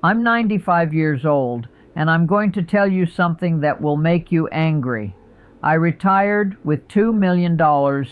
I'm 95 years old, and I'm going to tell you something that will make you angry. I retired with $2 million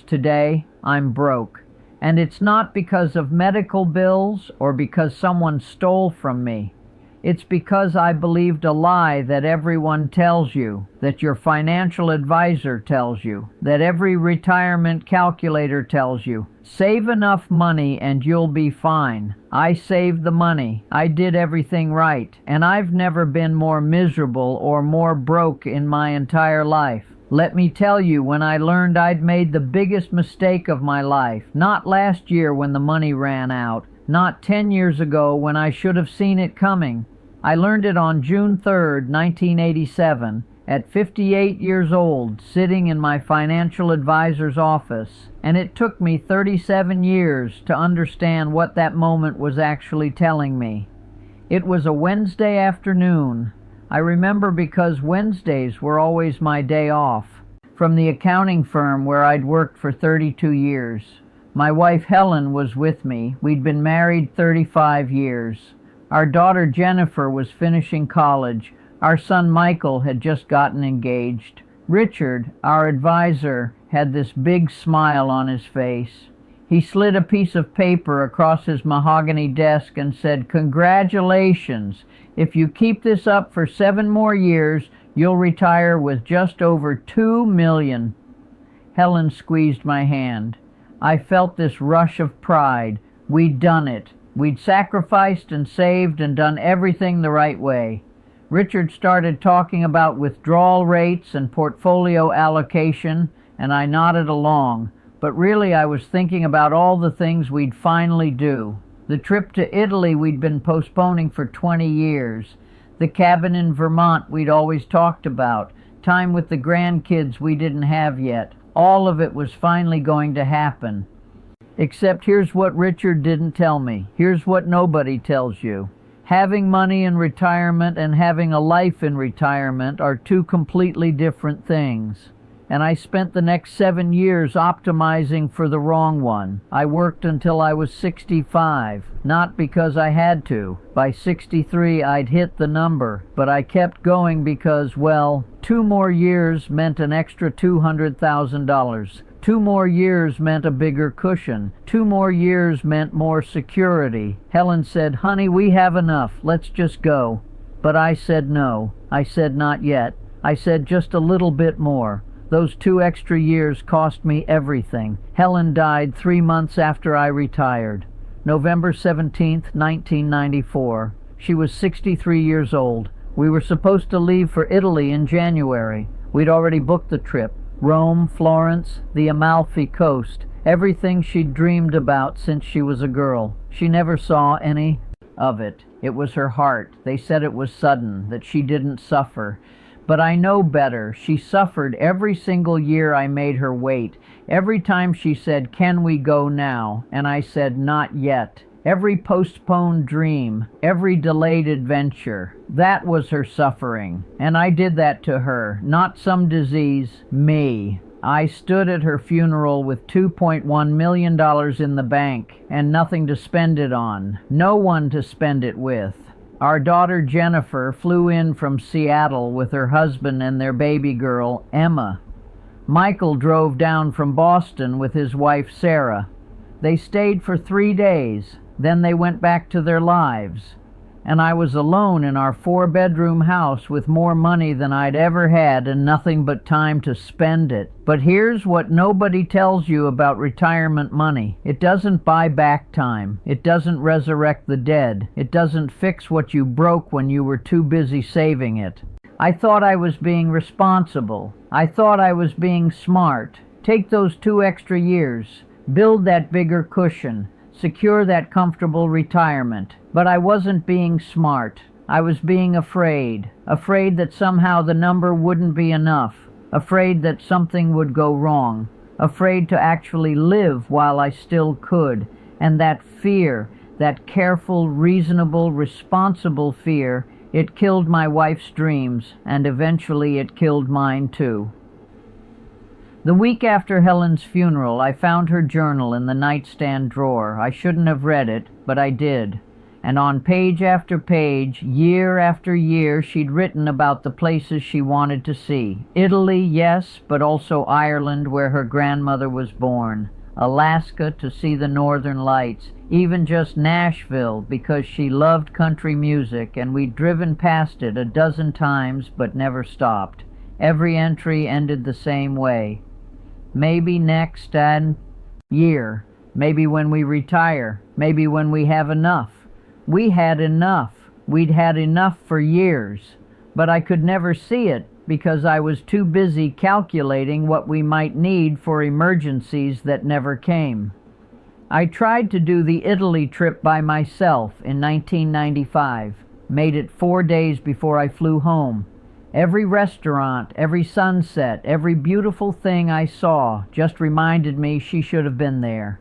today. I'm broke. And it's not because of medical bills or because someone stole from me. It's because I believed a lie that everyone tells you, that your financial advisor tells you, that every retirement calculator tells you. Save enough money and you'll be fine. I saved the money. I did everything right. And I've never been more miserable or more broke in my entire life. Let me tell you, when I learned I'd made the biggest mistake of my life, not last year when the money ran out, not 10 years ago when I should have seen it coming. I learned it on June 3rd, 1987, at 58 years old, sitting in my financial advisor's office, and it took me 37 years to understand what that moment was actually telling me. It was a Wednesday afternoon. I remember because Wednesdays were always my day off, from the accounting firm where I'd worked for 32 years. My wife Helen was with me. We'd been married 35 years. Our daughter Jennifer was finishing college. Our son Michael had just gotten engaged. Richard, our advisor, had this big smile on his face. He slid a piece of paper across his mahogany desk and said, "Congratulations. If you keep this up for 7 more years, you'll retire with just over $2 million. Helen squeezed my hand. I felt this rush of pride. We'd done it. We'd sacrificed and saved and done everything the right way. Richard started talking about withdrawal rates and portfolio allocation, and I nodded along. But really I was thinking about all the things we'd finally do. The trip to Italy we'd been postponing for 20 years. The cabin in Vermont we'd always talked about. Time with the grandkids we didn't have yet. All of it was finally going to happen. Except here's what Richard didn't tell me. Here's what nobody tells you. Having money in retirement and having a life in retirement are two completely different things. And I spent the next 7 years optimizing for the wrong one. I worked until I was 65, not because I had to. By 63 I'd hit the number, but I kept going because, well, 2 more years meant an extra $200,000. 2 more years meant a bigger cushion. 2 more years meant more security. Helen said, "Honey, we have enough. Let's just go." But I said no. I said not yet. I said just a little bit more. Those 2 extra years cost me everything. Helen died 3 months after I retired. November 17th, 1994. She was 63 years old. We were supposed to leave for Italy in January. We'd already booked the trip. Rome, Florence, the Amalfi Coast. Everything she'd dreamed about since she was a girl. She never saw any of it. It was her heart. They said it was sudden, that she didn't suffer. But I know better. She suffered every single year I made her wait. Every time she said, "Can we go now?" And I said, "Not yet." Every postponed dream, every delayed adventure, that was her suffering. And I did that to her, not some disease, me. I stood at her funeral with $2.1 million in the bank and nothing to spend it on, no one to spend it with. Our daughter Jennifer flew in from Seattle with her husband and their baby girl, Emma. Michael drove down from Boston with his wife, Sarah. They stayed for 3 days. Then they went back to their lives. And I was alone in our 4-bedroom house with more money than I'd ever had and nothing but time to spend it. But here's what nobody tells you about retirement money. It doesn't buy back time. It doesn't resurrect the dead. It doesn't fix what you broke when you were too busy saving it. I thought I was being responsible. I thought I was being smart. Take those 2 extra years. Build that bigger cushion. Secure that comfortable retirement. But I wasn't being smart. I was being afraid. Afraid that somehow the number wouldn't be enough. Afraid that something would go wrong. Afraid to actually live while I still could. And that fear, that careful, reasonable, responsible fear, it killed my wife's dreams, and eventually it killed mine too. The week after Helen's funeral, I found her journal in the nightstand drawer. I shouldn't have read it, but I did. And on page after page, year after year, she'd written about the places she wanted to see. Italy, yes, but also Ireland, where her grandmother was born. Alaska to see the northern lights. Even just Nashville, because she loved country music, and we'd driven past it a dozen times but never stopped. Every entry ended the same way. Maybe next year. Maybe when we retire. Maybe when we have enough. We had enough. We'd had enough for years. But I could never see it because I was too busy calculating what we might need for emergencies that never came. I tried to do the Italy trip by myself in 1995. Made it 4 days before I flew home. Every restaurant, every sunset, every beautiful thing I saw just reminded me she should have been there.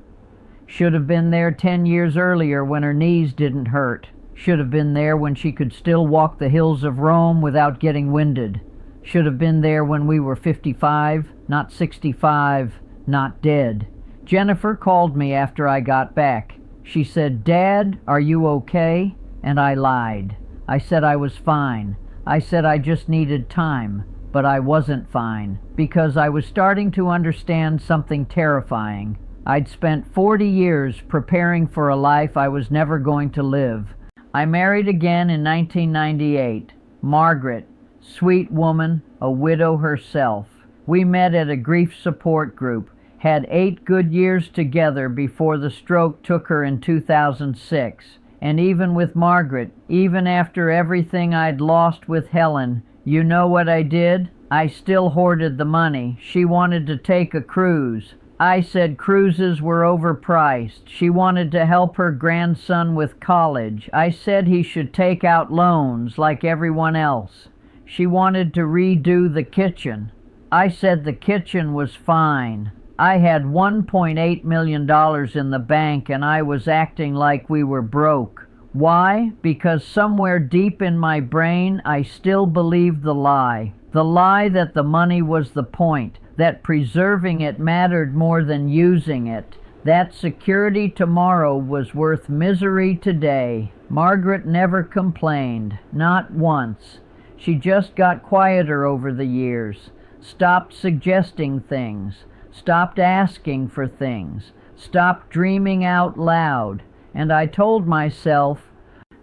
Should have been there 10 years earlier when her knees didn't hurt. Should have been there when she could still walk the hills of Rome without getting winded. Should have been there when we were 55, not 65, not dead. Jennifer called me after I got back. She said, "Dad, are you okay?" And I lied. I said I was fine. I said I just needed time, but I wasn't fine, because I was starting to understand something terrifying. I'd spent 40 years preparing for a life I was never going to live. I married again in 1998. Margaret, sweet woman, a widow herself. We met at a grief support group, had 8 good years together before the stroke took her in 2006. And even with Margaret, even after everything I'd lost with Helen, you know what I did? I still hoarded the money. She wanted to take a cruise. I said cruises were overpriced. She wanted to help her grandson with college. I said he should take out loans like everyone else. She wanted to redo the kitchen. I said the kitchen was fine. I had $1.8 million in the bank and I was acting like we were broke. Why? Because somewhere deep in my brain I still believed the lie. The lie that the money was the point, that preserving it mattered more than using it, that security tomorrow was worth misery today. Margaret never complained, not once. She just got quieter over the years, stopped suggesting things, stopped asking for things, stopped dreaming out loud, and I told myself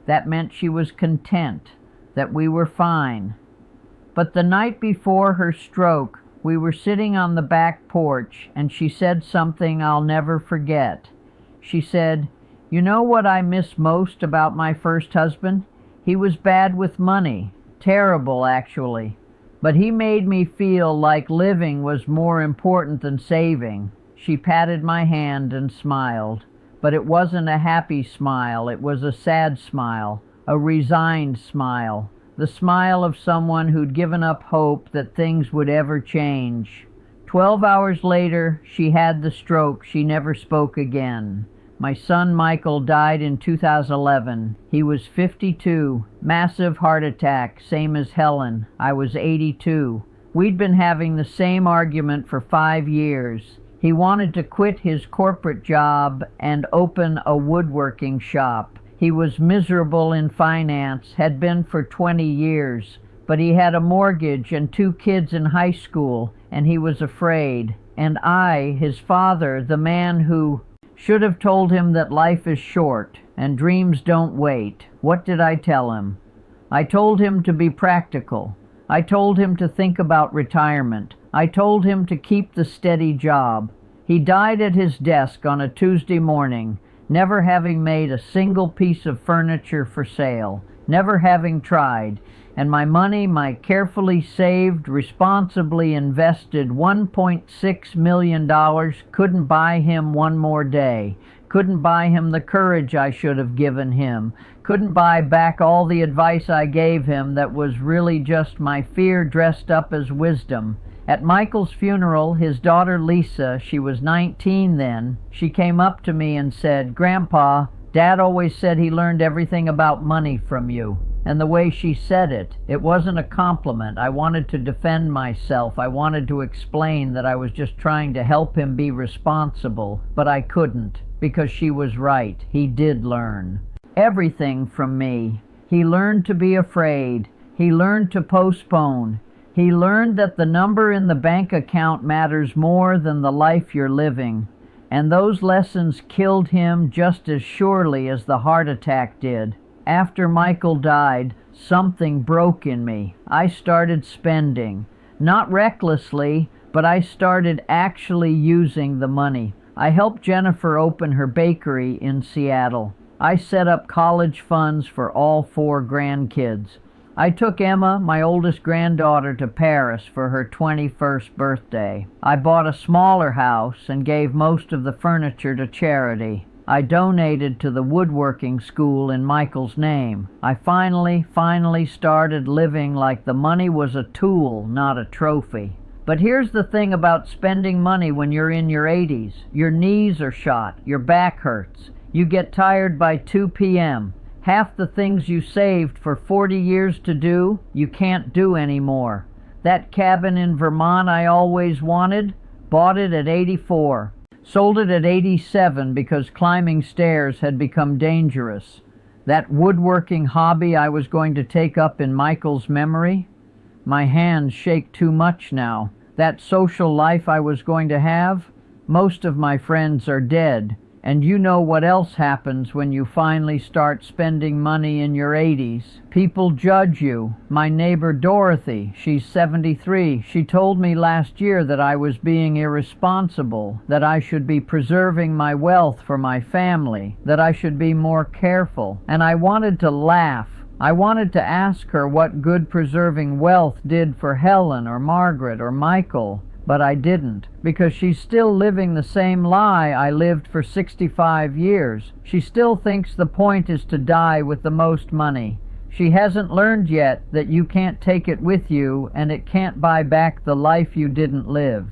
that meant she was content, that we were fine. But the night before her stroke, we were sitting on the back porch, and she said something I'll never forget. She said, "You know what I miss most about my first husband? He was bad with money, terrible actually. But he made me feel like living was more important than saving." She patted my hand and smiled. But it wasn't a happy smile, it was a sad smile, a resigned smile, the smile of someone who'd given up hope that things would ever change. 12 hours later, she had the stroke. She never spoke again. My son Michael died in 2011. He was 52, massive heart attack, same as Helen. I was 82. We'd been having the same argument for 5 years. He wanted to quit his corporate job and open a woodworking shop. He was miserable in finance, had been for 20 years, but he had a mortgage and 2 kids in high school, and he was afraid. And I, his father, the man who should have told him that life is short and dreams don't wait. What did I tell him? I told him to be practical. I told him to think about retirement. I told him to keep the steady job. He died at his desk on a Tuesday morning, never having made a single piece of furniture for sale, never having tried, and my money, my carefully saved, responsibly invested $1.6 million couldn't buy him one more day, couldn't buy him the courage I should have given him, couldn't buy back all the advice I gave him that was really just my fear dressed up as wisdom. At Michael's funeral, his daughter Lisa, she was 19 then, she came up to me and said, "Grandpa, Dad always said he learned everything about money from you." And the way she said it, it wasn't a compliment. I wanted to defend myself. I wanted to explain that I was just trying to help him be responsible, but I couldn't, because she was right. He did learn. everything from me. He learned to be afraid. He learned to postpone. He learned that the number in the bank account matters more than the life you're living. And those lessons killed him just as surely as the heart attack did. After Michael died, something broke in me. I started spending. Not recklessly, but I started actually using the money. I helped Jennifer open her bakery in Seattle. I set up college funds for all 4 grandkids. I took Emma, my oldest granddaughter, to Paris for her 21st birthday. I bought a smaller house and gave most of the furniture to charity. I donated to the woodworking school in Michael's name. I finally started living like the money was a tool, not a trophy. But here's the thing about spending money when you're in your 80s. Your knees are shot, your back hurts. You get tired by 2 p.m. Half the things you saved for 40 years to do, you can't do anymore. That cabin in Vermont I always wanted, bought it at 84. Sold it at 87 because climbing stairs had become dangerous. That woodworking hobby I was going to take up in Michael's memory, my hands shake too much now. That social life I was going to have, most of my friends are dead. And you know what else happens when you finally start spending money in your 80s. People judge you. My neighbor Dorothy, she's 73, she told me last year that I was being irresponsible, that I should be preserving my wealth for my family, that I should be more careful. And I wanted to laugh. I wanted to ask her what good preserving wealth did for Helen or Margaret or Michael. But I didn't, because she's still living the same lie I lived for 65 years. She still thinks the point is to die with the most money. She hasn't learned yet that you can't take it with you and it can't buy back the life you didn't live.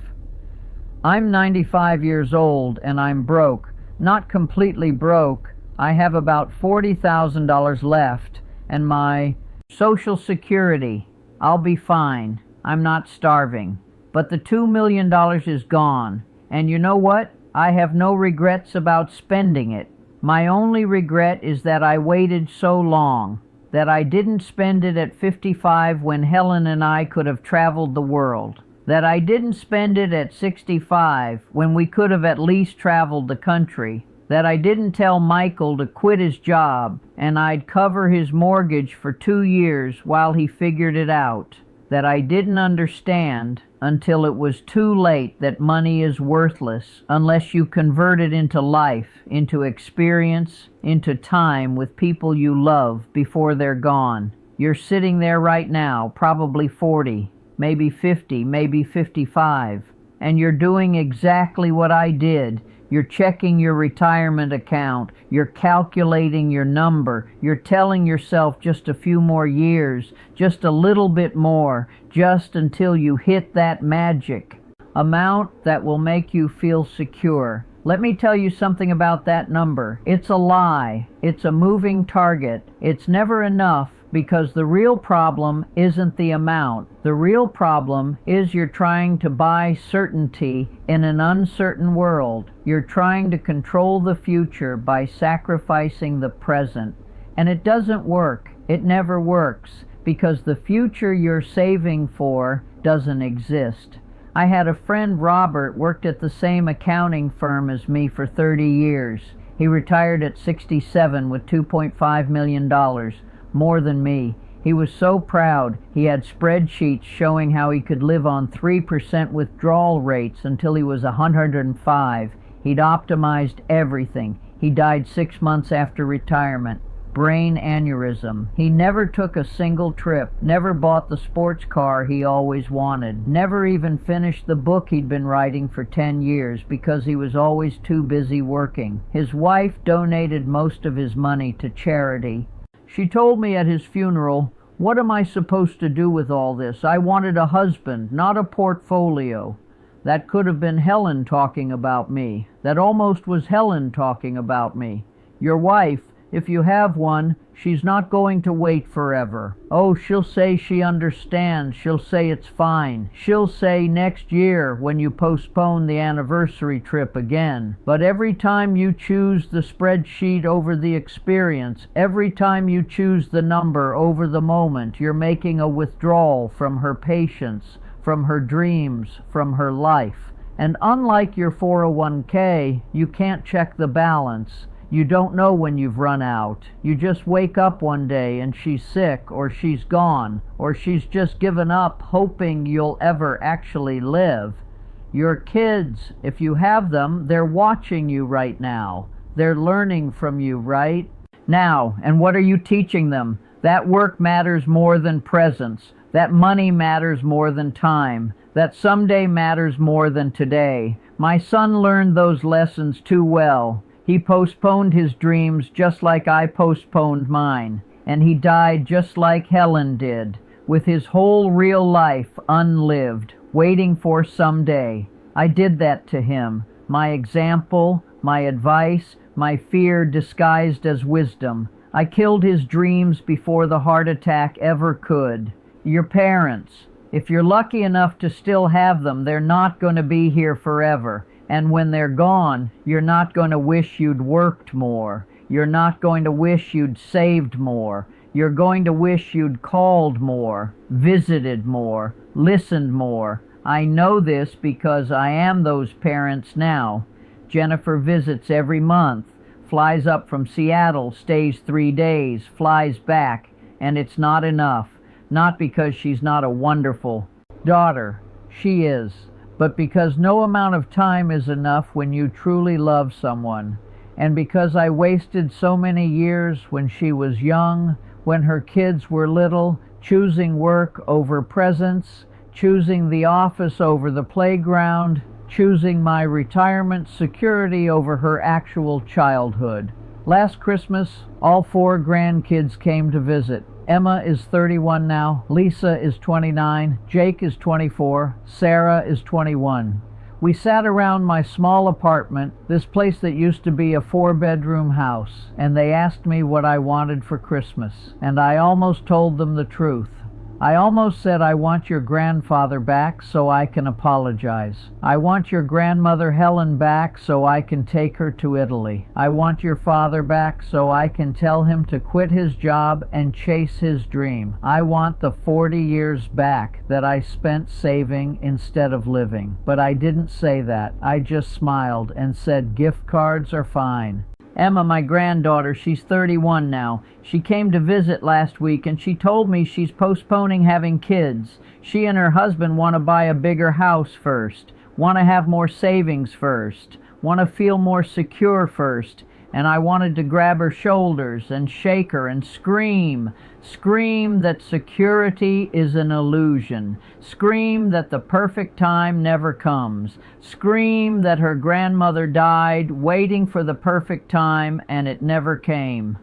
I'm 95 years old and I'm broke. Not completely broke. I have about $40,000 left and my Social Security. I'll be fine. I'm not starving. But the $2 million is gone, and you know what? I have no regrets about spending it. My only regret is that I waited so long, that I didn't spend it at 55 when Helen and I could have traveled the world, that I didn't spend it at 65 when we could have at least traveled the country, that I didn't tell Michael to quit his job and I'd cover his mortgage for 2 years while he figured it out, that I didn't understand until it was too late that money is worthless unless you convert it into life, into experience, into time with people you love before they're gone. You're sitting there right now, probably 40, maybe 50, maybe 55, and you're doing exactly what I did. You're checking your retirement account, you're calculating your number, you're telling yourself just a few more years, just a little bit more, just until you hit that magic amount that will make you feel secure. Let me tell you something about that number. It's a lie. It's a moving target. It's never enough, because the real problem isn't the amount. The real problem is you're trying to buy certainty in an uncertain world. You're trying to control the future by sacrificing the present. And it doesn't work. It never works, because the future you're saving for doesn't exist. I had a friend, Robert, worked at the same accounting firm as me for 30 years. He retired at 67 with $2.5 million. More than me. He was so proud. He had spreadsheets showing how he could live on 3% withdrawal rates until he was 105. He'd optimized everything. He died 6 months after retirement. Brain aneurysm. He never took a single trip, never bought the sports car he always wanted, never even finished the book he'd been writing for 10 years because he was always too busy working. His wife donated most of his money to charity. She told me at his funeral, "What am I supposed to do with all this? I wanted a husband, not a portfolio." That could have been Helen talking about me. That almost was Helen talking about me. Your wife, If you have one, she's not going to wait forever. Oh, she'll say she understands. She'll say it's fine. She'll say next year when you postpone the anniversary trip again. But every time you choose the spreadsheet over the experience, every time you choose the number over the moment, you're making a withdrawal from her patience, from her dreams, from her life. And unlike your 401k, you can't check the balance. You don't know when you've run out. You just wake up one day and she's sick, or she's gone, or she's just given up hoping you'll ever actually live. Your kids, if you have them, they're watching you right now. They're learning from you right now. And what are you teaching them? That work matters more than presents. That money matters more than time. That someday matters more than today. My son learned those lessons too well. He postponed his dreams just like I postponed mine, and he died just like Helen did, with his whole real life unlived, waiting for someday. I did that to him. My example, my advice, my fear disguised as wisdom. I killed his dreams before the heart attack ever could. Your parents, if you're lucky enough to still have them, they're not going to be here forever. And when they're gone, you're not going to wish you'd worked more. You're not going to wish you'd saved more. You're going to wish you'd called more, visited more, listened more. I know this because I am those parents now. Jennifer visits every month, flies up from Seattle, stays 3 days, flies back, and it's not enough. Not because she's not a wonderful daughter. She is. But because no amount of time is enough when you truly love someone. And because I wasted so many years when she was young, when her kids were little, choosing work over presents, choosing the office over the playground, choosing my retirement security over her actual childhood. Last Christmas, all 4 grandkids came to visit. Emma is 31 now, Lisa is 29, Jake is 24, Sarah is 21. We sat around my small apartment, this place that used to be a 4-bedroom house, and they asked me what I wanted for Christmas, and I almost told them the truth. I almost said, I want your grandfather back so I can apologize. I want your grandmother Helen back so I can take her to Italy. I want your father back so I can tell him to quit his job and chase his dream. I want the 40 years back that I spent saving instead of living. But I didn't say that. I just smiled and said gift cards are fine. Emma, my granddaughter, she's 31 now. She came to visit last week and she told me she's postponing having kids. She and her husband want to buy a bigger house first, want to have more savings first, want to feel more secure first. And I wanted to grab her shoulders and shake her and scream that security is an illusion, scream that the perfect time never comes, scream that her grandmother died waiting for the perfect time and it never came.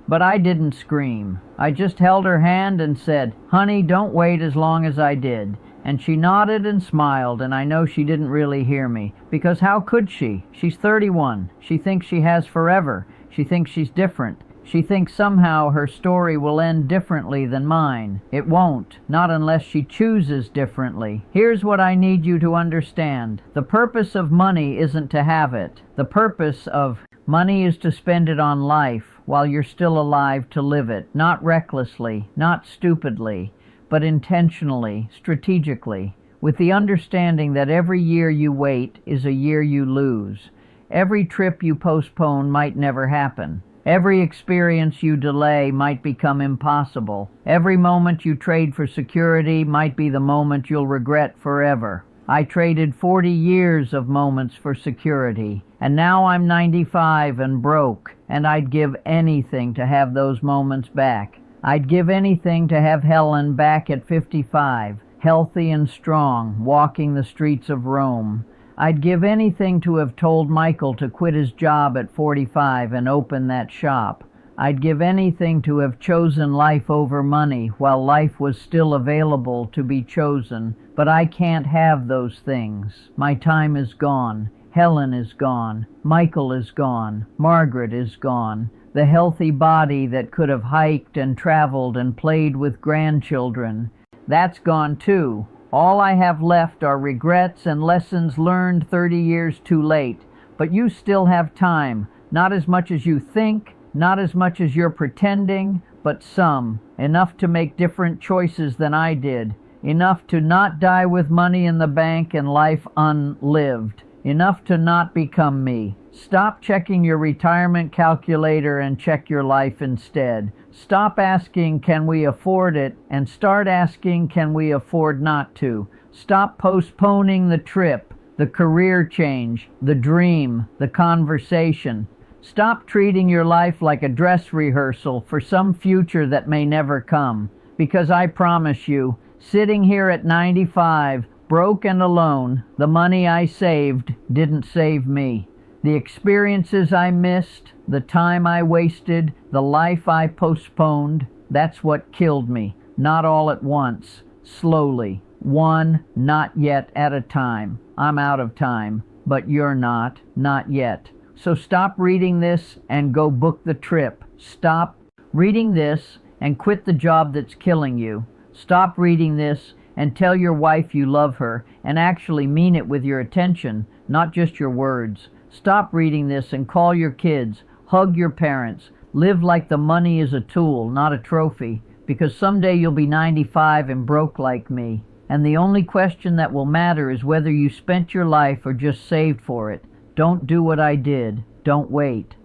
But I didn't scream. I just held her hand and said, "Honey, don't wait as long as I did." And she nodded and smiled, and I know she didn't really hear me, because how could she? She's 31. She thinks she has forever. She thinks she's different. She thinks somehow her story will end differently than mine. It won't, not unless she chooses differently. Here's what I need you to understand. The purpose of money isn't to have it. The purpose of money is to spend it on life while you're still alive to live it, not recklessly, not stupidly, but intentionally, strategically, with the understanding that every year you wait is a year you lose. Every trip you postpone might never happen. Every experience you delay might become impossible. Every moment you trade for security might be the moment you'll regret forever. I traded 40 years of moments for security, and now I'm 95 and broke, and I'd give anything to have those moments back. I'd give anything to have Helen back at 55, healthy and strong, walking the streets of Rome. I'd give anything to have told Michael to quit his job at 45 and open that shop. I'd give anything to have chosen life over money while life was still available to be chosen. But I can't have those things. My time is gone. Helen is gone. Michael is gone. Margaret is gone. the healthy body that could have hiked and traveled and played with grandchildren. That's gone too. All I have left are regrets and lessons learned 30 years too late. But you still have time. Not as much as you think, not as much as you're pretending, but some. Enough to make different choices than I did. Enough to not die with money in the bank and life unlived. Enough to not become me. Stop checking your retirement calculator and check your life instead. Stop asking, can we afford it? And start asking, can we afford not to? Stop postponing the trip, the career change, the dream, the conversation. Stop treating your life like a dress rehearsal for some future that may never come. Because I promise you, sitting here at 95, broke and alone, the money I saved didn't save me. The experiences I missed, the time I wasted, the life I postponed, that's what killed me. Not all at once, slowly, one not yet at a time. I'm out of time, but you're not yet. So stop reading this and go book the trip. Stop reading this and quit the job that's killing you. Stop reading this and tell your wife you love her and actually mean it with your attention, not just your words. Stop reading this and call your kids, hug your parents, live like the money is a tool, not a trophy, because someday you'll be 95 and broke like me. And the only question that will matter is whether you spent your life or just saved for it. Don't do what I did. Don't wait.